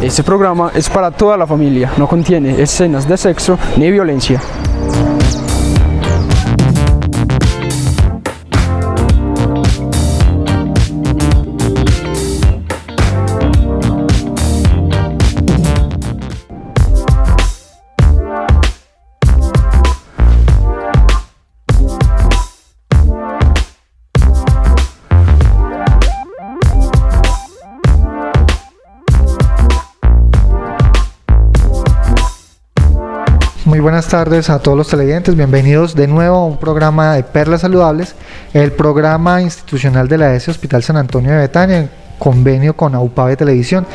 Este programa es para toda la familia, no contiene escenas de sexo ni violencia. Muy buenas tardes a todos los televidentes, bienvenidos de nuevo a un programa de Perlas Saludables, el programa institucional de la ESE Hospital San Antonio de Betania, en convenio con AUPAVE Televisión,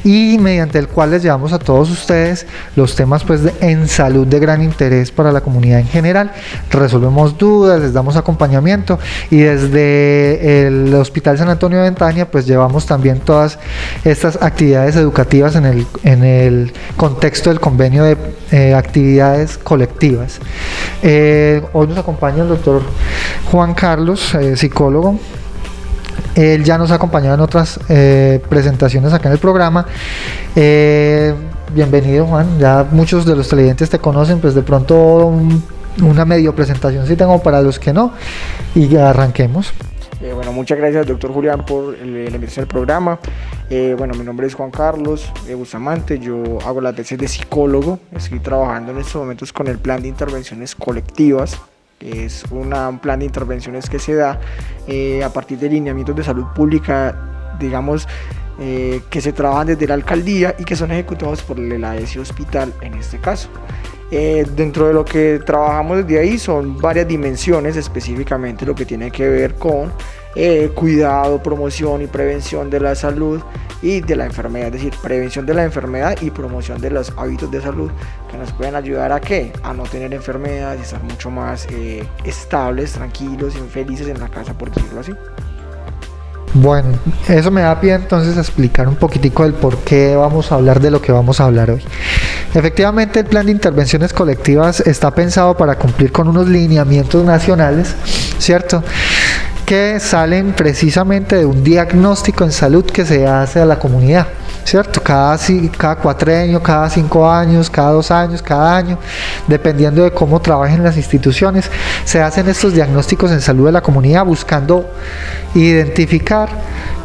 y mediante el cual les llevamos a todos ustedes los temas en salud de gran interés para la comunidad en general. Resolvemos dudas, les damos acompañamiento, y desde el Hospital San Antonio de Betania llevamos también todas estas actividades educativas en el contexto del convenio de actividades colectivas. Hoy nos acompaña el doctor Juan Carlos, psicólogo. Él ya nos ha acompañado en otras presentaciones acá en el programa. Bienvenido, Juan. Ya muchos de los televidentes te conocen, de pronto una medio presentación sí tengo para los que no, y arranquemos. Bueno, muchas gracias, doctor Julián, por la invitación al programa. Mi nombre es Juan Carlos Bustamante, yo hago las veces de psicólogo, estoy trabajando en estos momentos con el plan de intervenciones colectivas. Es un plan de intervenciones que se da a partir de lineamientos de salud pública, digamos, que se trabajan desde la alcaldía y que son ejecutados por la ESE Hospital en este caso. Dentro de lo que trabajamos desde ahí son varias dimensiones, específicamente lo que tiene que ver con cuidado, promoción y prevención de la salud y de la enfermedad, es decir, prevención de la enfermedad y promoción de los hábitos de salud que nos pueden ayudar a no tener enfermedades y estar mucho más estables, tranquilos y felices en la casa, por decirlo así. Bueno, eso me da pie entonces a explicar un poquitico del por qué vamos a hablar de lo que vamos a hablar hoy. Efectivamente, el plan de intervenciones colectivas está pensado para cumplir con unos lineamientos nacionales, ¿cierto?, que salen precisamente de un diagnóstico en salud que se hace a la comunidad, ¿cierto? Cada cuatrenio, cada 5 años, cada 2 años, cada año, dependiendo de cómo trabajen las instituciones, se hacen estos diagnósticos en salud de la comunidad buscando identificar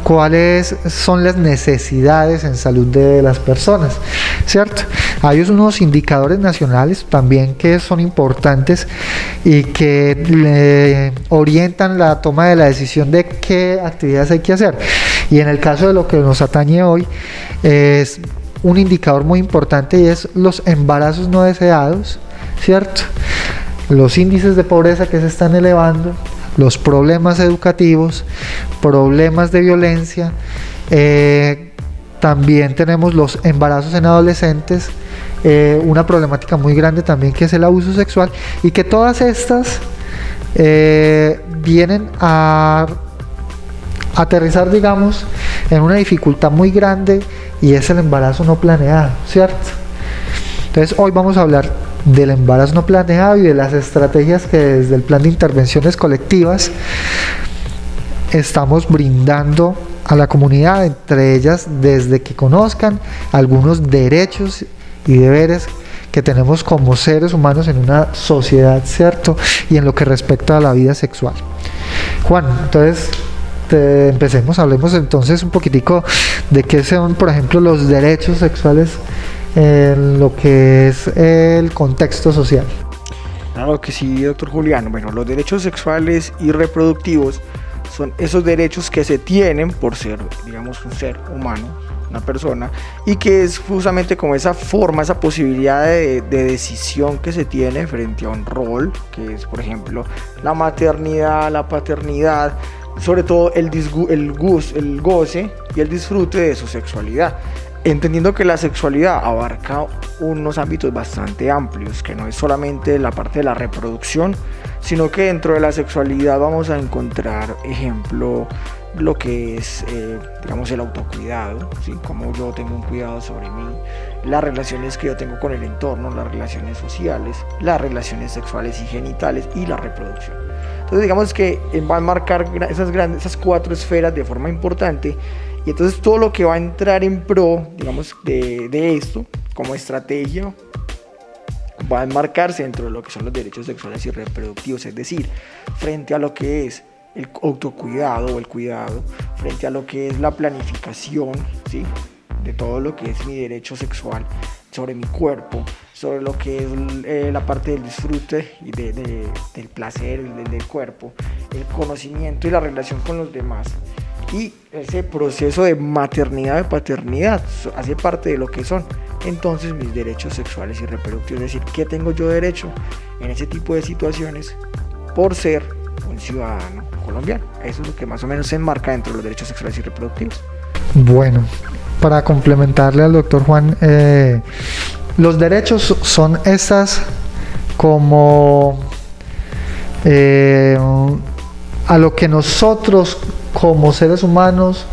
cuáles son las necesidades en salud de las personas, ¿cierto? Hay unos indicadores nacionales también que son importantes y que orientan la toma de la decisión de qué actividades hay que hacer. Y en el caso de lo que nos atañe hoy, es un indicador muy importante y es los embarazos no deseados, ¿cierto? Los índices de pobreza que se están elevando, los problemas educativos, problemas de violencia, también tenemos los embarazos en adolescentes, una problemática muy grande también que es el abuso sexual, y que todas estas vienen a aterrizar, digamos, en una dificultad muy grande, y es el embarazo no planeado, ¿cierto? Entonces hoy vamos a hablar del embarazo no planeado y de las estrategias que desde el plan de intervenciones colectivas estamos brindando a la comunidad, entre ellas desde que conozcan algunos derechos y deberes que tenemos como seres humanos en una sociedad, ¿cierto? Y en lo que respecta a la vida sexual. Juan, entonces empecemos, hablemos entonces un poquitico de qué son, por ejemplo, los derechos sexuales en lo que es el contexto social. Claro que sí, doctor Julián. Bueno, los derechos sexuales y reproductivos son esos derechos que se tienen por ser, digamos, un ser humano, una persona, y que es justamente como esa forma, esa posibilidad de decisión que se tiene frente a un rol, que es, por ejemplo, la maternidad, la paternidad, sobre todo el goce y el disfrute de su sexualidad. Entendiendo que la sexualidad abarca unos ámbitos bastante amplios, que no es solamente la parte de la reproducción, sino que dentro de la sexualidad vamos a encontrar, ejemplo, lo que es, digamos, el autocuidado, ¿sí? Como yo tengo un cuidado sobre mí, las relaciones que yo tengo con el entorno, las relaciones sociales, las relaciones sexuales y genitales y la reproducción. Entonces digamos que va a marcar esas 4 esferas de forma importante, Y entonces todo lo que va a entrar en pro, digamos, de esto, como estrategia, va a enmarcarse dentro de lo que son los derechos sexuales y reproductivos, es decir, frente a lo que es el autocuidado o el cuidado, frente a lo que es la planificación, ¿sí?, de todo lo que es mi derecho sexual sobre mi cuerpo, sobre lo que es la parte del disfrute y del placer del cuerpo, el conocimiento y la relación con los demás. Y ese proceso de maternidad, de paternidad, hace parte de lo que son entonces mis derechos sexuales y reproductivos. Es decir, ¿qué tengo yo derecho en ese tipo de situaciones por ser un ciudadano colombiano? Eso es lo que más o menos se enmarca dentro de los derechos sexuales y reproductivos. Bueno, para complementarle al doctor Juan, los derechos son estas como a lo que nosotros como seres humanos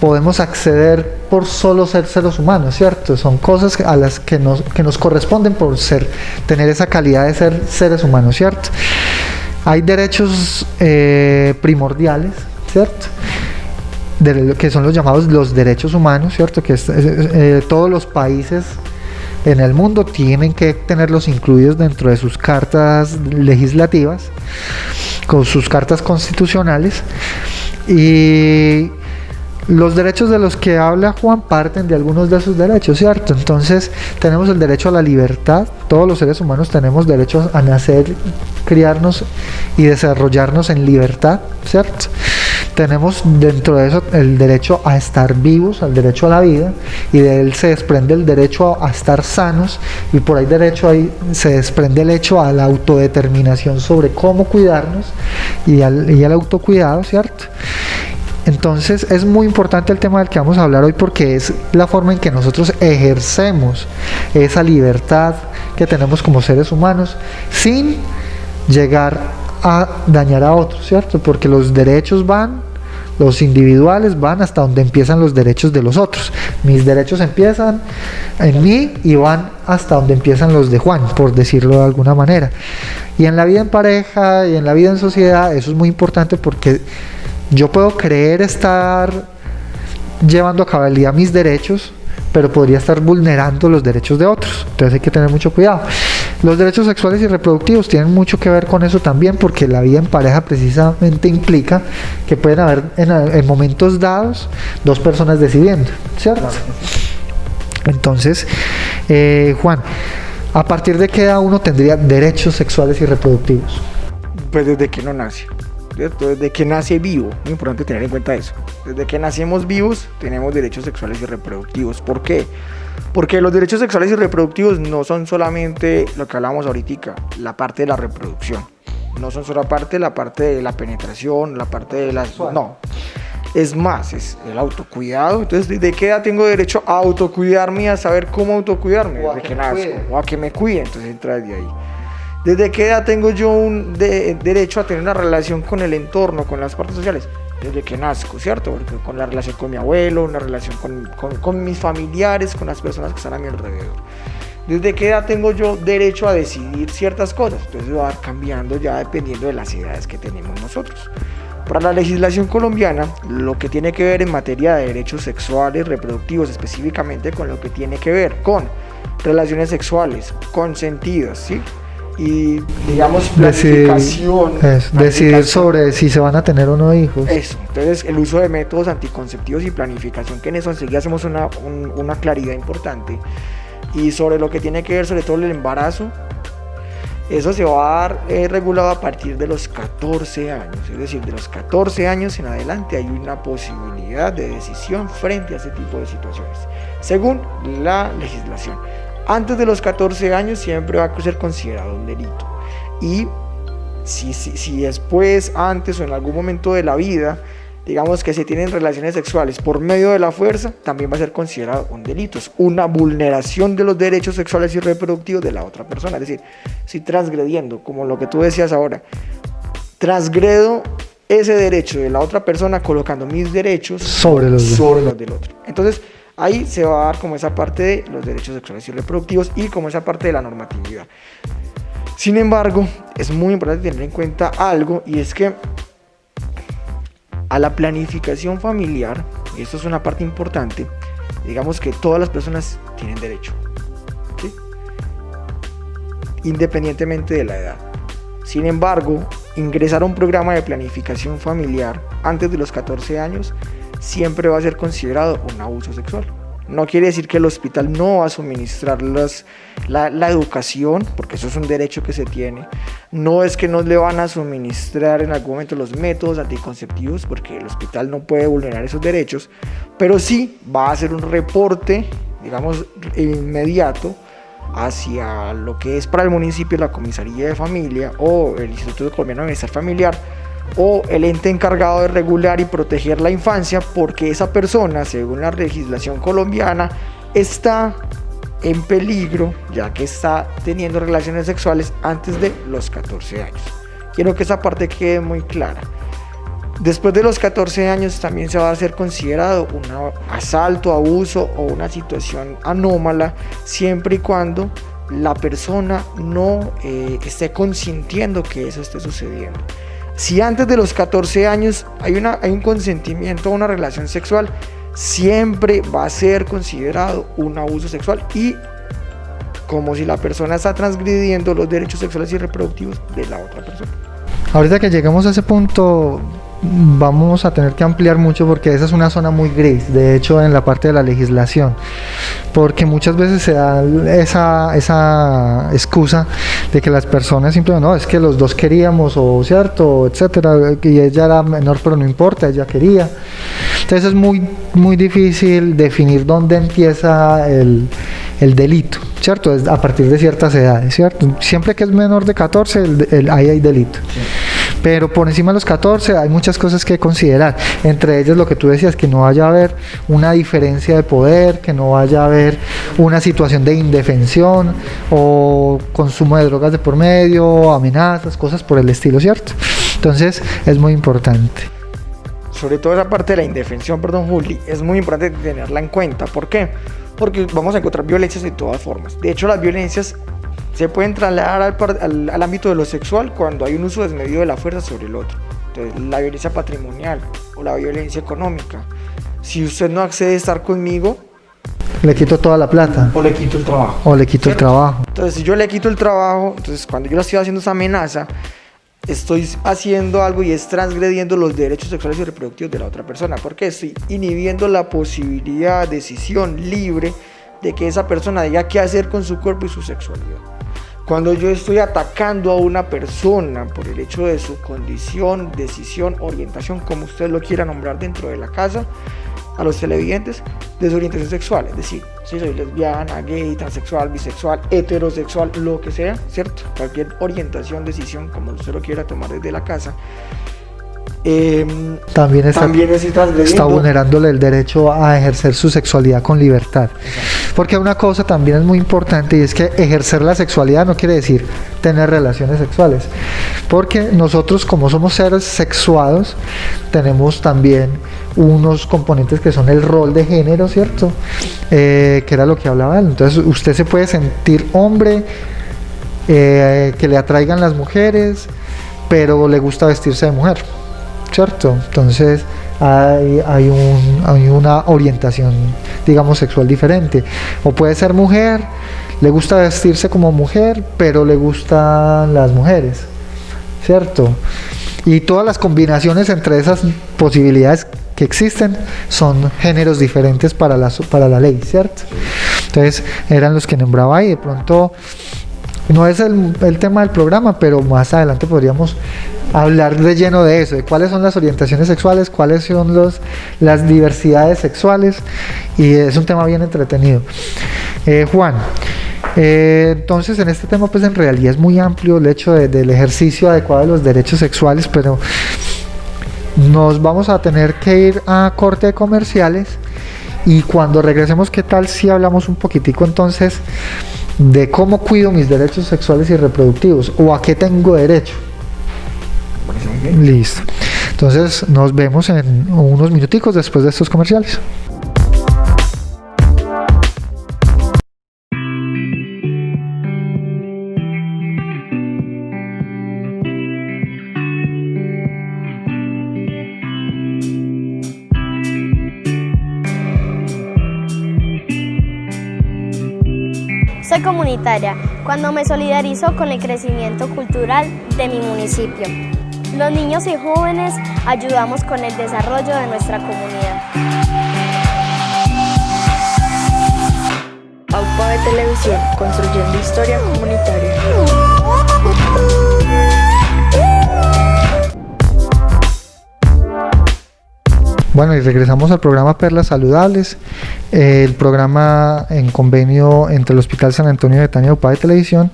podemos acceder por solo ser seres humanos, ¿cierto? Son cosas a las que nos corresponden por tener esa calidad de ser seres humanos, ¿cierto? Hay derechos primordiales, ¿cierto?, que son los llamados los derechos humanos, ¿cierto?, que todos los países en el mundo tienen que tenerlos incluidos dentro de sus cartas legislativas, con sus cartas constitucionales. Y los derechos de los que habla Juan parten de algunos de sus derechos, ¿cierto? Entonces tenemos el derecho a la libertad. Todos los seres humanos tenemos derecho a nacer, criarnos y desarrollarnos en libertad, ¿cierto? Tenemos dentro de eso el derecho a estar vivos, al derecho a la vida, y de él se desprende el derecho a estar sanos, y por ahí se desprende el hecho a la autodeterminación sobre cómo cuidarnos y al autocuidado, ¿cierto? Entonces es muy importante el tema del que vamos a hablar hoy, porque es la forma en que nosotros ejercemos esa libertad que tenemos como seres humanos sin llegar a dañar a otros, ¿cierto? Porque los derechos los individuales van hasta donde empiezan los derechos de los otros. Mis derechos empiezan en mí y van hasta donde empiezan los de Juan, por decirlo de alguna manera. Y en la vida en pareja y en la vida en sociedad eso es muy importante, porque yo puedo creer estar llevando a cabalidad mis derechos, pero podría estar vulnerando los derechos de otros. Entonces hay que tener mucho cuidado. Los derechos sexuales y reproductivos tienen mucho que ver con eso también, porque la vida en pareja precisamente implica que pueden haber en momentos dados dos personas decidiendo, ¿cierto? Entonces, Juan, ¿a partir de qué edad uno tendría derechos sexuales y reproductivos? Pues desde que no nace, ¿cierto? Desde que nace vivo, muy importante tener en cuenta eso. Desde que nacemos vivos tenemos derechos sexuales y reproductivos. ¿Por qué? Porque los derechos sexuales y reproductivos no son solamente lo que hablábamos ahorita, la parte de la reproducción. No son solo la parte de la penetración, la parte de las... No, es más, es el autocuidado. Entonces, ¿desde qué edad tengo derecho a autocuidarme y a saber cómo autocuidarme? Desde que nazco, o a que me cuide. Entonces entra desde ahí. ¿Desde qué edad tengo yo derecho a tener una relación con el entorno, con las partes sociales? Desde que nazco, ¿cierto? Porque con la relación con mi abuelo, una relación con mis familiares, con las personas que están a mi alrededor. ¿Desde qué edad tengo yo derecho a decidir ciertas cosas? Entonces va a ir cambiando ya dependiendo de las edades que tenemos nosotros. Para la legislación colombiana, lo que tiene que ver en materia de derechos sexuales, reproductivos, específicamente con lo que tiene que ver con relaciones sexuales consentidas, ¿sí?, y digamos planificación, decidir sobre si se van a tener o no hijos. Eso, entonces el uso de métodos anticonceptivos y planificación, que en eso enseguida hacemos una claridad importante. Y sobre lo que tiene que ver sobre todo el embarazo, eso se va a dar regulado a partir de los 14 años, es decir, de los 14 años en adelante hay una posibilidad de decisión frente a ese tipo de situaciones, según la legislación. Antes de los 14 años siempre va a ser considerado un delito. Y si después, antes o en algún momento de la vida, digamos que se tienen relaciones sexuales por medio de la fuerza, también va a ser considerado un delito. Es una vulneración de los derechos sexuales y reproductivos de la otra persona. Es decir, si transgrediendo, como lo que tú decías ahora, transgredo ese derecho de la otra persona colocando mis derechos sobre los del otro. Entonces, ahí se va a dar como esa parte de los derechos sexuales y reproductivos y como esa parte de la normatividad. Sin embargo, es muy importante tener en cuenta algo, y es que a la planificación familiar, y esto es una parte importante, digamos que todas las personas tienen derecho, ¿sí? Independientemente de la edad. Sin embargo, ingresar a un programa de planificación familiar antes de los 14 años siempre va a ser considerado un abuso sexual. No quiere decir que el hospital no va a suministrar la educación, porque eso es un derecho que se tiene. No es que no le van a suministrar en algún momento los métodos anticonceptivos, porque el hospital no puede vulnerar esos derechos, pero sí va a hacer un reporte, digamos, inmediato hacia lo que es para el municipio la comisaría de familia o el Instituto Colombiano de Bienestar Familiar, o el ente encargado de regular y proteger la infancia, porque esa persona, según la legislación colombiana, está en peligro, ya que está teniendo relaciones sexuales antes de los 14 años. Quiero que esa parte quede muy clara. Después de los 14 años también se va a ser considerado un asalto, abuso o una situación anómala, siempre y cuando la persona no esté consintiendo que eso esté sucediendo. Si antes de los 14 años hay un consentimiento a una relación sexual, siempre va a ser considerado un abuso sexual y como si la persona está transgrediendo los derechos sexuales y reproductivos de la otra persona. Ahorita que llegamos a ese punto, vamos a tener que ampliar mucho porque esa es una zona muy gris, de hecho, en la parte de la legislación, porque muchas veces se da esa excusa de que las personas simplemente, no, es que los dos queríamos, o cierto, etcétera, y ella era menor pero no importa, ella quería. Entonces es muy difícil definir dónde empieza el delito, ¿cierto? Es a partir de ciertas edades, ¿cierto? Siempre que es menor de 14, ahí hay delito. Sí. Pero por encima de los 14 hay muchas cosas que considerar, entre ellas lo que tú decías, que no vaya a haber una diferencia de poder, que no vaya a haber una situación de indefensión o consumo de drogas de por medio, amenazas, cosas por el estilo, ¿cierto? Entonces es muy importante. Sobre todo esa parte de la indefensión, Juli, es muy importante tenerla en cuenta. ¿Por qué? Porque vamos a encontrar violencias de todas formas. De hecho, las violencias se pueden trasladar al ámbito de lo sexual cuando hay un uso desmedido de la fuerza sobre el otro. Entonces, la violencia patrimonial o la violencia económica. Si usted no accede a estar conmigo, le quito toda la plata. O le quito el trabajo. O le quito ¿cierto? El trabajo. Entonces, si yo le quito el trabajo, entonces cuando yo le estoy haciendo esa amenaza, estoy haciendo algo y es transgrediendo los derechos sexuales y reproductivos de la otra persona, porque estoy inhibiendo la posibilidad, decisión libre de que esa persona diga qué hacer con su cuerpo y su sexualidad. Cuando yo estoy atacando a una persona por el hecho de su condición, decisión, orientación, como usted lo quiera nombrar dentro de la casa, a los televidentes, de su orientación sexual, es decir, si soy lesbiana, gay, transexual, bisexual, heterosexual, lo que sea, ¿cierto? Cualquier orientación, decisión, como usted lo quiera tomar desde la casa, también está vulnerándole el derecho a ejercer su sexualidad con libertad. Exacto. Porque una cosa también es muy importante, y es que ejercer la sexualidad no quiere decir tener relaciones sexuales, porque nosotros, como somos seres sexuados, tenemos también unos componentes que son el rol de género, ¿cierto? Que era lo que hablaba él. Entonces usted se puede sentir hombre, que le atraigan las mujeres, pero le gusta vestirse de mujer, ¿cierto? Entonces hay una orientación, digamos, sexual diferente. O puede ser mujer, le gusta vestirse como mujer, pero le gustan las mujeres, ¿cierto? Y todas las combinaciones entre esas posibilidades que existen son géneros diferentes para la ley, ¿cierto? Entonces eran los que nombraba ahí. De pronto no es el tema del programa, pero más adelante podríamos hablar de lleno de eso, de cuáles son las orientaciones sexuales, cuáles son las diversidades sexuales, y es un tema bien entretenido. Juan, entonces en este tema pues en realidad es muy amplio el hecho del ejercicio adecuado de los derechos sexuales, pero nos vamos a tener que ir a corte de comerciales, y cuando regresemos, ¿qué tal si hablamos un poquitico entonces de cómo cuido mis derechos sexuales y reproductivos, o a qué tengo derecho? Listo. Entonces nos vemos en unos minuticos después de estos comerciales. soy comunitaria cuando me solidarizo con el crecimiento cultural de mi municipio. Los niños y jóvenes ayudamos con el desarrollo de nuestra comunidad. AUPA de Televisión, construyendo historia comunitaria. Bueno, y regresamos al programa Perlas Saludables, el programa en convenio entre el Hospital San Antonio de Betania y UPA de Televisión,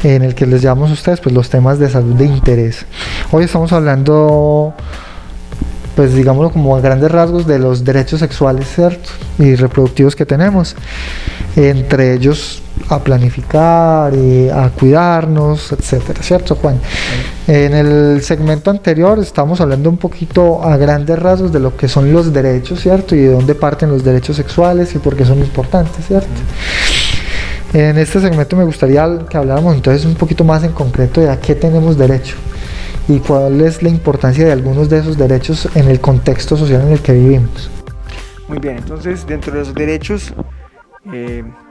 en el que les llevamos a ustedes pues, los temas de salud de interés. Hoy estamos hablando, pues digámoslo como a grandes rasgos, de los derechos sexuales, ¿cierto? Y reproductivos que tenemos, entre ellos a planificar, a cuidarnos, etcétera, ¿cierto, Juan? En el segmento anterior estamos hablando un poquito a grandes rasgos de lo que son los derechos, ¿cierto? Y de dónde parten los derechos sexuales y por qué son importantes, ¿cierto? En este segmento me gustaría que habláramos entonces un poquito más en concreto de a qué tenemos derecho y cuál es la importancia de algunos de esos derechos en el contexto social en el que vivimos. Muy bien, entonces dentro de los derechos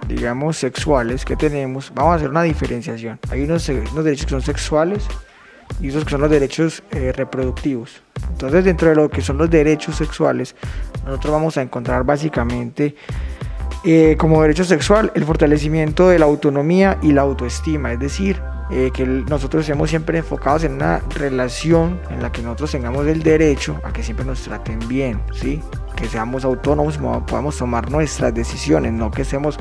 digamos sexuales que tenemos, vamos a hacer una diferenciación. Hay unos derechos que son sexuales y otros que son los derechos reproductivos. Entonces dentro de lo que son los derechos sexuales, nosotros vamos a encontrar básicamente como derecho sexual el fortalecimiento de la autonomía y la autoestima, es decir, que nosotros estemos siempre enfocados en una relación en la que nosotros tengamos el derecho a que siempre nos traten bien, ¿sí? Que seamos autónomos, podamos tomar nuestras decisiones, no que estemos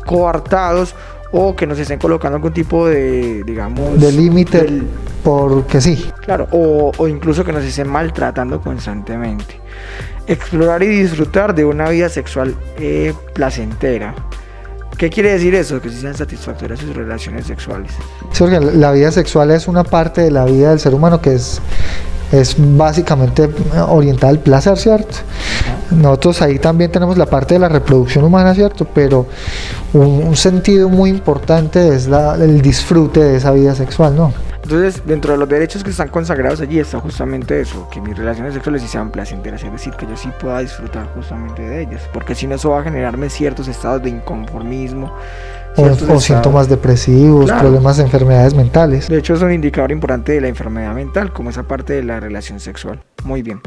coartados o que nos estén colocando algún tipo de, digamos, de límite porque sí. Claro, o incluso que nos estén maltratando constantemente. Explorar y disfrutar de una vida sexual placentera. ¿Qué quiere decir eso? Que sí sean satisfactorias sus relaciones sexuales. Sí, porque la vida sexual es una parte de la vida del ser humano que es básicamente orientada al placer, ¿cierto? Nosotros ahí también tenemos la parte de la reproducción humana, ¿cierto? Pero un sentido muy importante es el disfrute de esa vida sexual, ¿no? Entonces, dentro de los derechos que están consagrados allí está justamente eso, que mis relaciones sexuales sí sean placenteras, es decir, que yo sí pueda disfrutar justamente de ellas, porque si no eso va a generarme ciertos estados de inconformismo, o síntomas depresivos, claro, problemas, enfermedades mentales. De hecho es un indicador importante de la enfermedad mental, como esa parte de la relación sexual. Muy bien.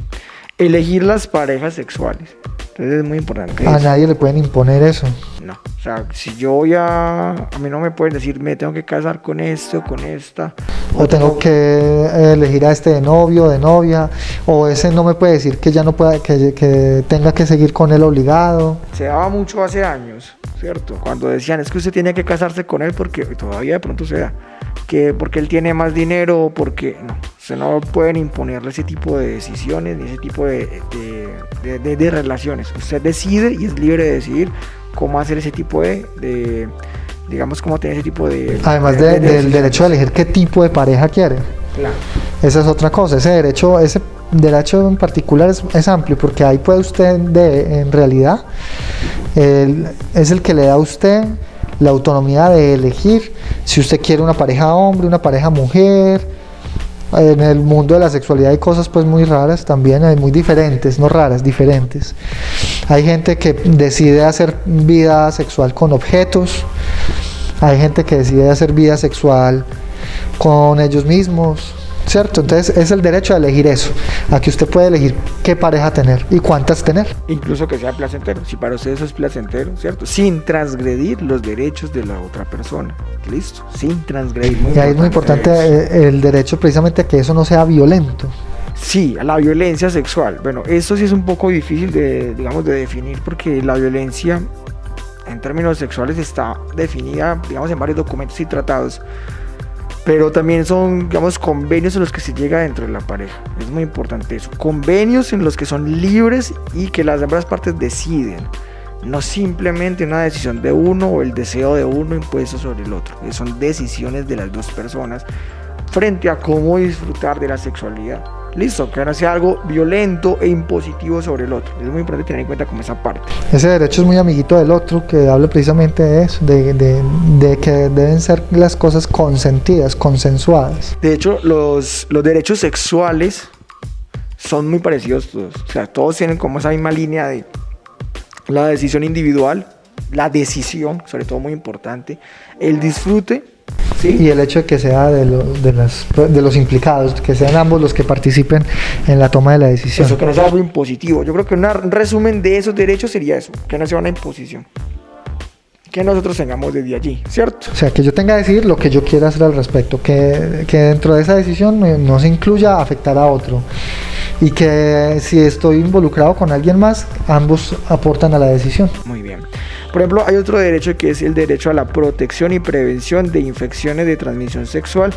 Elegir las parejas sexuales. Entonces es muy importante. A nadie le pueden imponer eso. No, o sea, si yo voy a mí no me pueden decir, me tengo que casar con este o con esta. O tengo que elegir a este de novio o de novia. O ese no me puede decir que ya no pueda, que tenga que seguir con él obligado. Se daba mucho hace años, ¿cierto? Cuando decían, es que usted tiene que casarse con él porque todavía de pronto se da. Que porque él tiene más dinero, porque no, usted no pueden imponerle ese tipo de decisiones ni ese tipo de relaciones. Usted decide y es libre de decidir cómo hacer ese tipo digamos, cómo tener ese tipo de... Además del derecho a elegir qué tipo de pareja quiere. Claro. Esa es otra cosa, ese derecho en particular es amplio, porque ahí puede usted, en realidad, es el que le da a usted la autonomía de elegir si usted quiere una pareja hombre, una pareja mujer. En el mundo de la sexualidad hay cosas pues muy raras también, muy diferentes, no raras, diferentes. Hay gente que decide hacer vida sexual con objetos, hay gente que decide hacer vida sexual con ellos mismos, ¿cierto? Entonces es el derecho a elegir eso, a que usted puede elegir qué pareja tener y cuántas tener. Incluso que sea placentero, si para usted eso es placentero, ¿cierto? Sin transgredir los derechos de la otra persona, ¿listo? Sin transgredir. Y ahí es muy importante el derecho precisamente a que eso no sea violento. Sí, a la violencia sexual. Bueno, eso sí es un poco difícil de definir, porque la violencia en términos sexuales está definida, digamos, en varios documentos y tratados. Pero también son, digamos, convenios en los que se llega dentro de la pareja. Es muy importante eso. Convenios en los que son libres y que las ambas partes deciden. No simplemente una decisión de uno o el deseo de uno impuesto sobre el otro. Son decisiones de las dos personas frente a cómo disfrutar de la sexualidad. Listo, que no sea algo violento e impositivo sobre el otro. Es muy importante tener en cuenta como esa parte. Ese derecho es muy amiguito del otro, que habla precisamente de eso, de que deben ser las cosas consentidas, consensuadas. De hecho, los derechos sexuales son muy parecidos todos. O sea, todos tienen como esa misma línea de la decisión individual la decisión, sobre todo muy importante, el disfrute, ¿sí? Y el hecho de que sea de los implicados, que sean ambos los que participen en la toma de la decisión. Eso, que no sea algo impositivo. Yo creo que un resumen de esos derechos sería eso, que no sea una imposición, que nosotros tengamos desde allí, ¿cierto? O sea, que yo tenga que decidir lo que yo quiera hacer al respecto, que dentro de esa decisión no se incluya afectar a otro, y que si estoy involucrado con alguien más, ambos aportan a la decisión. Muy bien. Por ejemplo, hay otro derecho que es el derecho a la protección y prevención de infecciones de transmisión sexual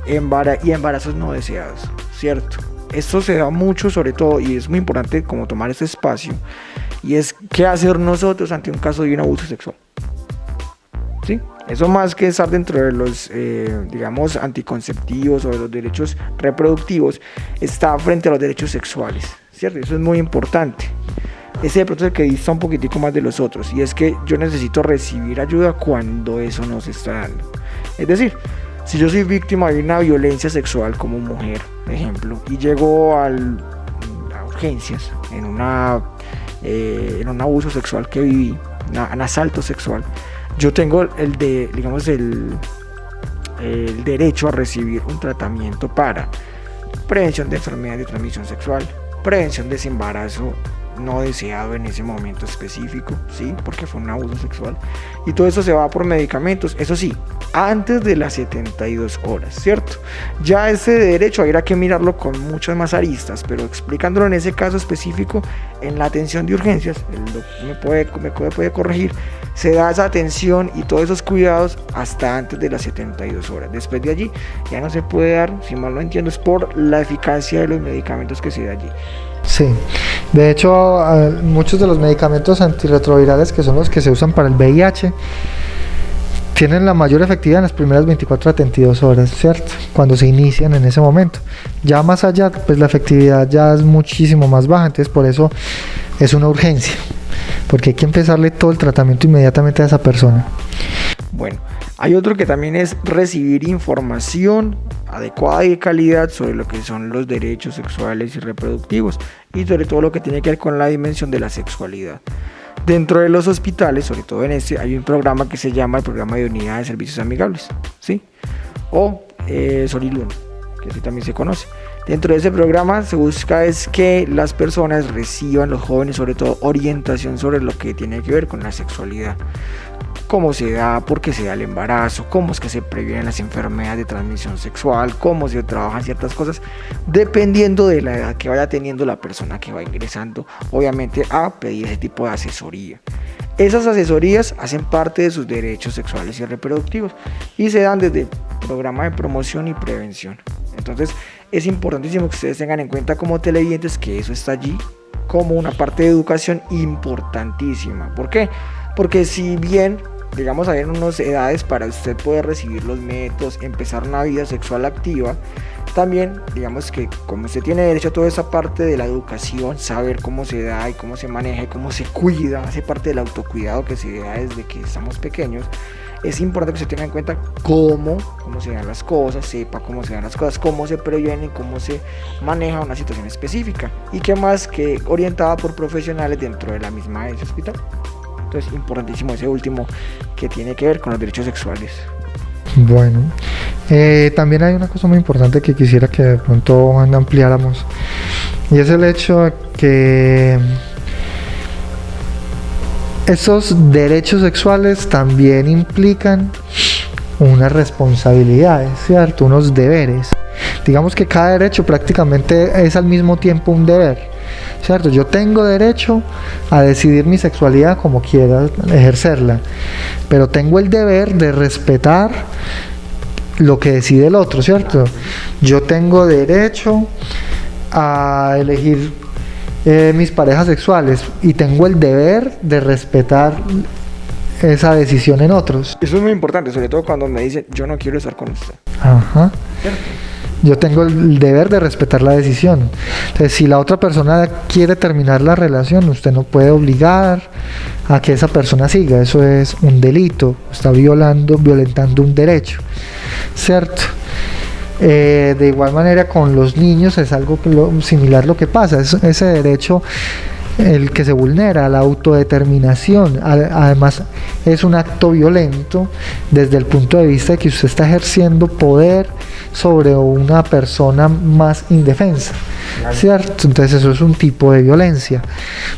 y embarazos no deseados, ¿cierto? Esto se da mucho, sobre todo, y es muy importante como tomar este espacio, y es qué hacer nosotros ante un caso de un abuso sexual. ¿Sí? Eso, más que estar dentro de los, digamos, anticonceptivos o de los derechos reproductivos, está frente a los derechos sexuales, ¿cierto? Eso es muy importante. Ese de pronto es el que dista un poquitico más de los otros, y es que yo necesito recibir ayuda cuando eso no se está dando. Es decir, si yo soy víctima de una violencia sexual como mujer, por ejemplo, y llego a urgencias en un abuso sexual que viví, un asalto sexual, yo tengo el derecho a recibir un tratamiento para prevención de enfermedades de transmisión sexual, prevención de ese embarazo no deseado en ese momento específico, ¿sí? Porque fue un abuso sexual, y todo eso se va por medicamentos, eso sí, antes de las 72 horas, ¿cierto? Ya ese derecho habrá que mirarlo con muchas más aristas, pero explicándolo en ese caso específico, en la atención de urgencias, el doctor me puede corregir, se da esa atención y todos esos cuidados hasta antes de las 72 horas. Después de allí ya no se puede dar, si mal no entiendo, es por la eficacia de los medicamentos que se da allí. Sí, de hecho muchos de los medicamentos antirretrovirales, que son los que se usan para el VIH, tienen la mayor efectividad en las primeras 24 a 72 horas, ¿cierto? Cuando se inician en ese momento. Ya más allá, pues la efectividad ya es muchísimo más baja, entonces por eso es una urgencia, porque hay que empezarle todo el tratamiento inmediatamente a esa persona. Bueno, hay otro que también es recibir información adecuada y de calidad sobre lo que son los derechos sexuales y reproductivos, y sobre todo lo que tiene que ver con la dimensión de la sexualidad. Dentro de los hospitales, sobre todo en este, hay un programa que se llama el Programa de Unidad de Servicios Amigables, ¿sí? O Sol y Luna, que así también se conoce. Dentro de ese programa se busca es que las personas reciban, los jóvenes sobre todo, orientación sobre lo que tiene que ver con la sexualidad. Cómo se da, por qué se da el embarazo, cómo es que se previenen las enfermedades de transmisión sexual, cómo se trabajan ciertas cosas, dependiendo de la edad que vaya teniendo la persona que va ingresando, obviamente, a pedir ese tipo de asesoría. Esas asesorías hacen parte de sus derechos sexuales y reproductivos y se dan desde el programa de promoción y prevención. Entonces es importantísimo que ustedes tengan en cuenta como televidentes que eso está allí como una parte de educación importantísima. ¿Por qué? Porque si bien, digamos, hay unas edades para usted poder recibir los métodos, empezar una vida sexual activa, también, digamos que como usted tiene derecho a toda esa parte de la educación, saber cómo se da y cómo se maneja y cómo se cuida, hace parte del autocuidado que se da desde que estamos pequeños, es importante que usted tenga en cuenta cómo se dan las cosas, sepa cómo se dan las cosas, cómo se previene, cómo se maneja una situación específica, y que más que orientada por profesionales dentro de la misma ese hospital. Entonces, importantísimo ese último que tiene que ver con los derechos sexuales. Bueno, también hay una cosa muy importante que quisiera que de pronto ampliáramos, y es el hecho de que esos derechos sexuales también implican unas responsabilidades, ¿cierto? Unos deberes. Digamos que cada derecho prácticamente es al mismo tiempo un deber, ¿cierto? Yo tengo derecho a decidir mi sexualidad como quiera ejercerla, pero tengo el deber de respetar lo que decide el otro, ¿cierto? Yo tengo derecho a elegir mis parejas sexuales y tengo el deber de respetar esa decisión en otros. Eso es muy importante, sobre todo cuando me dicen yo no quiero estar con usted. Ajá. ¿Cierto? Yo tengo el deber de respetar la decisión. Entonces, si la otra persona quiere terminar la relación, usted no puede obligar a que esa persona siga. Eso es un delito. Está violentando un derecho, ¿cierto? De igual manera con los niños es algo similar lo que pasa. Ese derecho el que se vulnera, la autodeterminación. Además es un acto violento desde el punto de vista de que usted está ejerciendo poder sobre una persona más indefensa, ¿cierto? Entonces eso es un tipo de violencia.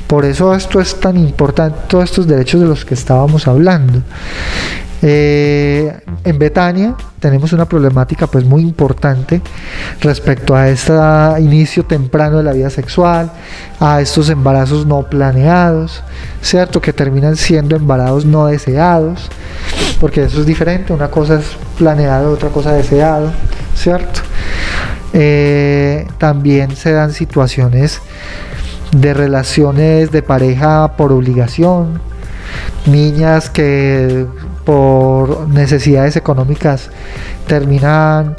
Por eso esto es tan importante, todos estos derechos de los que estábamos hablando. En Betania tenemos una problemática pues muy importante respecto a este inicio temprano de la vida sexual, a estos embarazos no planeados, ¿cierto? Que terminan siendo embarazos no deseados, porque eso es diferente, una cosa es planeado, otra cosa deseado, ¿cierto? También se dan situaciones de relaciones de pareja por obligación, niñas que por necesidades económicas terminan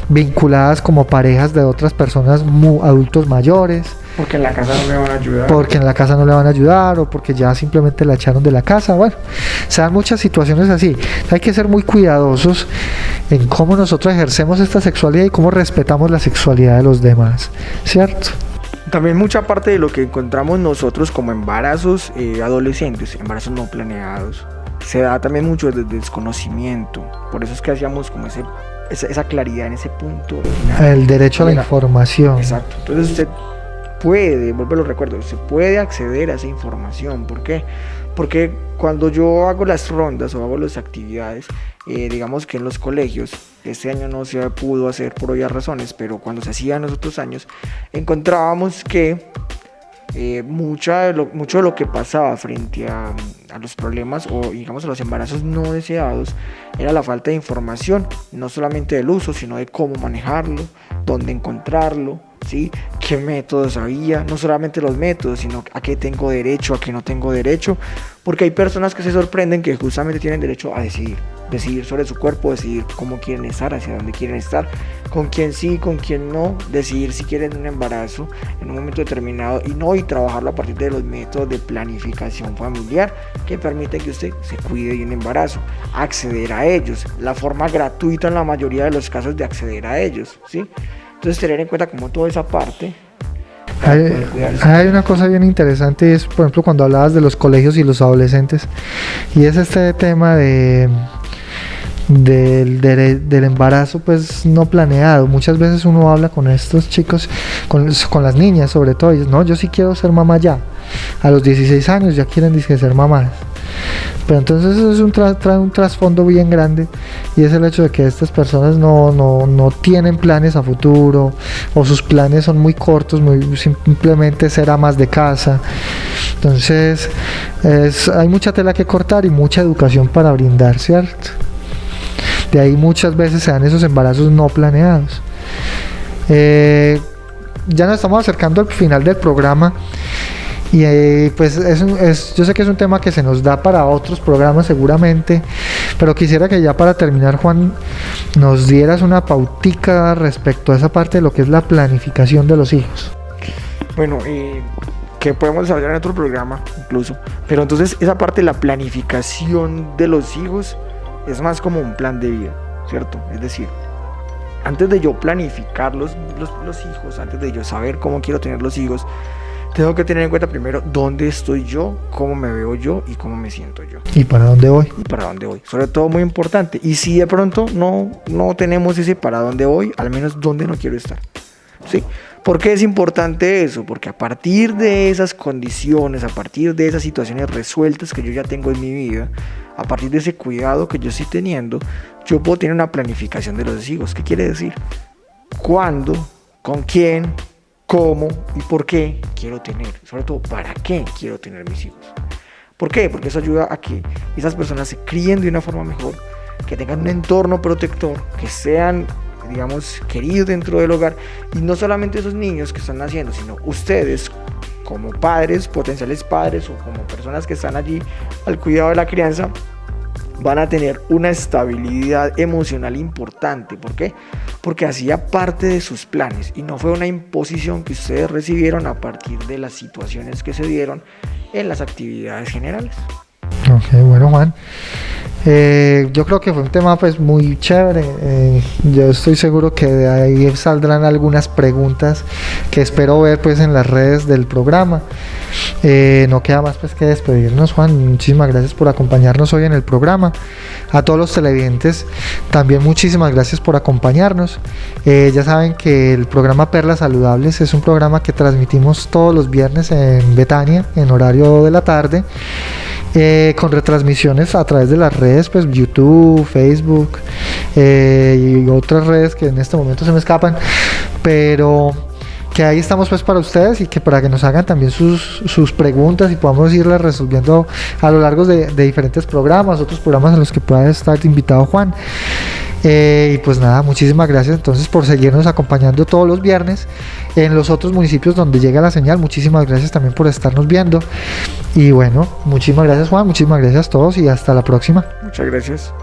vinculadas como parejas de otras personas adultos mayores. Porque en la casa no le van a ayudar. Porque en la casa no le van a ayudar o porque ya simplemente la echaron de la casa. Bueno, se dan muchas situaciones así. Hay que ser muy cuidadosos en cómo nosotros ejercemos esta sexualidad y cómo respetamos la sexualidad de los demás, ¿cierto? También mucha parte de lo que encontramos nosotros como embarazos adolescentes, embarazos no planeados, se da también mucho desde el desconocimiento. Por eso es que hacíamos como esa claridad en ese punto. El derecho a la información. Exacto. Entonces usted puede, vuelvo a lo recuerdo, usted puede acceder a esa información. ¿Por qué? Porque cuando yo hago las rondas o hago las actividades, digamos que en los colegios, este año no se pudo hacer por obvias razones, pero cuando se hacía en los otros años, encontrábamos que mucho de lo que pasaba frente a los problemas o digamos a los embarazos no deseados era la falta de información, no solamente del uso, sino de cómo manejarlo, dónde encontrarlo, ¿sí? Qué métodos había, no solamente los métodos, sino a qué tengo derecho, a qué no tengo derecho, porque hay personas que se sorprenden que justamente tienen derecho a decidir sobre su cuerpo, decidir cómo quieren estar, hacia dónde quieren estar, con quién sí, con quién no, decidir si quieren un embarazo en un momento determinado y trabajarlo a partir de los métodos de planificación familiar que permiten que usted se cuide de un embarazo, acceder a ellos, la forma gratuita en la mayoría de los casos de acceder a ellos, ¿sí? Entonces tener en cuenta como toda esa parte. Hay una cosa bien interesante, es por ejemplo cuando hablabas de los colegios y los adolescentes, y es este tema del embarazo pues no planeado. Muchas veces uno habla con estos chicos, con las niñas sobre todo, y dicen, no, yo sí quiero ser mamá ya, a los 16 años ya quieren ser mamás. Pero entonces eso trae un trasfondo bien grande, y es el hecho de que estas personas no tienen planes a futuro, o sus planes son muy cortos, simplemente ser amas de casa. Entonces hay mucha tela que cortar y mucha educación para brindar, ¿cierto? De ahí muchas veces se dan esos embarazos no planeados. Ya nos estamos acercando al final del programa. Y pues yo sé que es un tema que se nos da para otros programas seguramente, pero quisiera que ya para terminar, Juan, nos dieras una pautica respecto a esa parte de lo que es la planificación de los hijos. Bueno, que podemos desarrollar en otro programa incluso, pero entonces esa parte de la planificación de los hijos es más como un plan de vida, ¿cierto? Es decir, antes de yo planificar los hijos, antes de yo saber cómo quiero tener los hijos, tengo que tener en cuenta primero dónde estoy yo, cómo me veo yo y cómo me siento yo. ¿Y para dónde voy? Y para dónde voy. Sobre todo muy importante. Y si de pronto no tenemos ese para dónde voy, al menos dónde no quiero estar. ¿Sí? ¿Por qué es importante eso? Porque a partir de esas condiciones, a partir de esas situaciones resueltas que yo ya tengo en mi vida, a partir de ese cuidado que yo estoy teniendo, yo puedo tener una planificación de los hijos. ¿Qué quiere decir? ¿Cuándo? ¿Con quién? ¿Cómo y por qué quiero tener? Sobre todo, ¿para qué quiero tener mis hijos? ¿Por qué? Porque eso ayuda a que esas personas se críen de una forma mejor, que tengan un entorno protector, que sean, digamos, queridos dentro del hogar. Y no solamente esos niños que están naciendo, sino ustedes como padres, potenciales padres o como personas que están allí al cuidado de la crianza, van a tener una estabilidad emocional importante. ¿Por qué? Porque hacía parte de sus planes y no fue una imposición que ustedes recibieron a partir de las situaciones que se dieron en las actividades generales. Ok, bueno, Juan, yo creo que fue un tema pues muy chévere. Yo estoy seguro que de ahí saldrán algunas preguntas que espero ver pues en las redes del programa. No queda más pues que despedirnos, Juan. Muchísimas gracias por acompañarnos hoy en el programa. A todos los televidentes también muchísimas gracias por acompañarnos. Ya saben que el programa Perlas Saludables es un programa que transmitimos todos los viernes en Betania en horario de la tarde, con retransmisiones a través de las redes, pues YouTube, Facebook y otras redes que en este momento se me escapan, pero que ahí estamos pues para ustedes y que para que nos hagan también sus preguntas y podamos irlas resolviendo a lo largo de diferentes programas, otros programas en los que pueda estar invitado Juan. Y pues nada, muchísimas gracias entonces por seguirnos acompañando todos los viernes en los otros municipios donde llega la señal. Muchísimas gracias también por estarnos viendo y bueno, muchísimas gracias Juan, muchísimas gracias a todos y hasta la próxima. Muchas gracias.